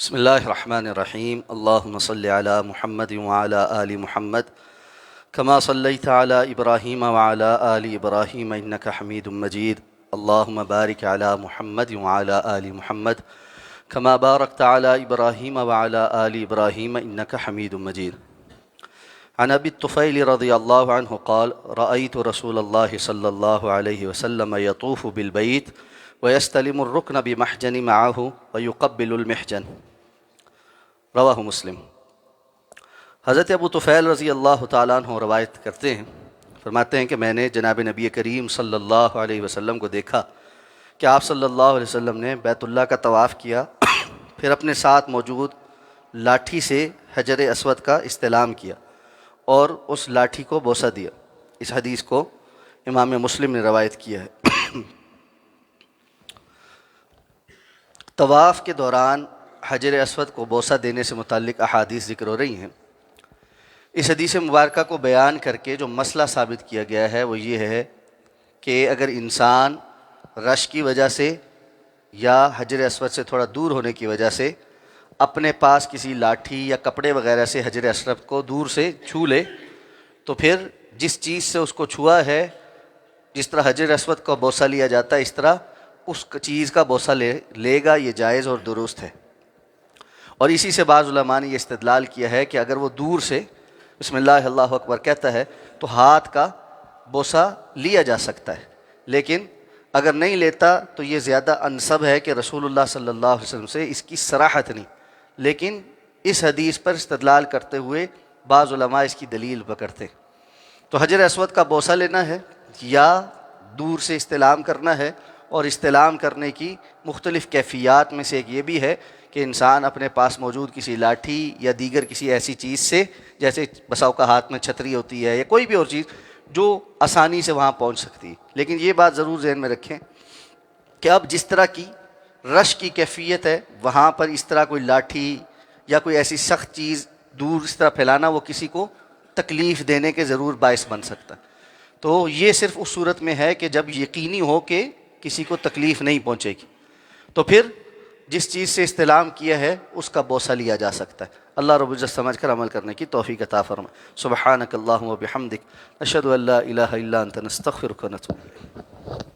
بسم اللہ الرحمن الرحیم اللہم صلی علی محمد وعلی آل محمد کما صلیت علی ابراہیم وعلی آل ابراہیم انک حمید مجید اللہم بارک علی محمد وعلی آل محمد کما بارکت علی ابراہیم وعلی آل ابراہیم انک حمید مجید عن ابی الطفیل رضی اللہ عنہ قال رأیت رسول اللہ صلی اللہ علیہ وسلم یطوف بالبیت ویستلم الرکن بمحجن معه ویقبل المحجن رواہ مسلم۔ حضرت ابو طفیل رضی اللہ تعالیٰ عنہ روایت کرتے ہیں، فرماتے ہیں کہ میں نے جناب نبی کریم صلی اللہ علیہ وسلم کو دیکھا کہ آپ صلی اللہ علیہ وسلم نے بیت اللہ کا طواف کیا، پھر اپنے ساتھ موجود لاٹھی سے حجر اسود کا استلام کیا اور اس لاٹھی کو بوسہ دیا۔ اس حدیث کو امام مسلم نے روایت کیا ہے۔ طواف کے دوران حجر اسود کو بوسہ دینے سے متعلق احادیث ذکر ہو رہی ہیں۔ اس حدیث مبارکہ کو بیان کر کے جو مسئلہ ثابت کیا گیا ہے وہ یہ ہے کہ اگر انسان رش کی وجہ سے یا حجر اسود سے تھوڑا دور ہونے کی وجہ سے اپنے پاس کسی لاٹھی یا کپڑے وغیرہ سے حجر اسود کو دور سے چھو لے تو پھر جس چیز سے اس کو چھوا ہے، جس طرح حجر اسود کا بوسہ لیا جاتا ہے اس طرح اس چیز کا بوسہ لے گا، یہ جائز اور درست ہے۔ اور اسی سے بعض علماء نے یہ استدلال کیا ہے کہ اگر وہ دور سے بسم اللہ اللہ اکبر کہتا ہے تو ہاتھ کا بوسہ لیا جا سکتا ہے، لیکن اگر نہیں لیتا تو یہ زیادہ انسب ہے کہ رسول اللہ صلی اللہ علیہ وسلم سے اس کی صراحت نہیں، لیکن اس حدیث پر استدلال کرتے ہوئے بعض علماء اس کی دلیل پکڑتے ہیں۔ تو حجر اسود کا بوسہ لینا ہے یا دور سے استلام کرنا ہے، اور استلام کرنے کی مختلف کیفیات میں سے ایک یہ بھی ہے کہ انسان اپنے پاس موجود کسی لاٹھی یا دیگر کسی ایسی چیز سے، جیسے بساؤ کا ہاتھ میں چھتری ہوتی ہے یا کوئی بھی اور چیز جو آسانی سے وہاں پہنچ سکتی ہے، لیکن یہ بات ضرور ذہن میں رکھیں کہ اب جس طرح کی رش کی کیفیت ہے وہاں پر اس طرح کوئی لاٹھی یا کوئی ایسی سخت چیز دور اس طرح پھیلانا وہ کسی کو تکلیف دینے کے ضرور باعث بن سکتا ہے۔ تو یہ صرف اس صورت میں ہے کہ جب یقینی ہو کہ کسی کو تکلیف نہیں پہنچے گی، تو پھر جس چیز سے استلام کیا ہے اس کا بوسہ لیا جا سکتا ہے۔ اللہ رب العزت سمجھ کر عمل کرنے کی توفیق عطا فرمائے۔ سبحانک اللہم و بحمدک، نشہد ان لا الہ الا انت، نستغفرک و نتوب الیک۔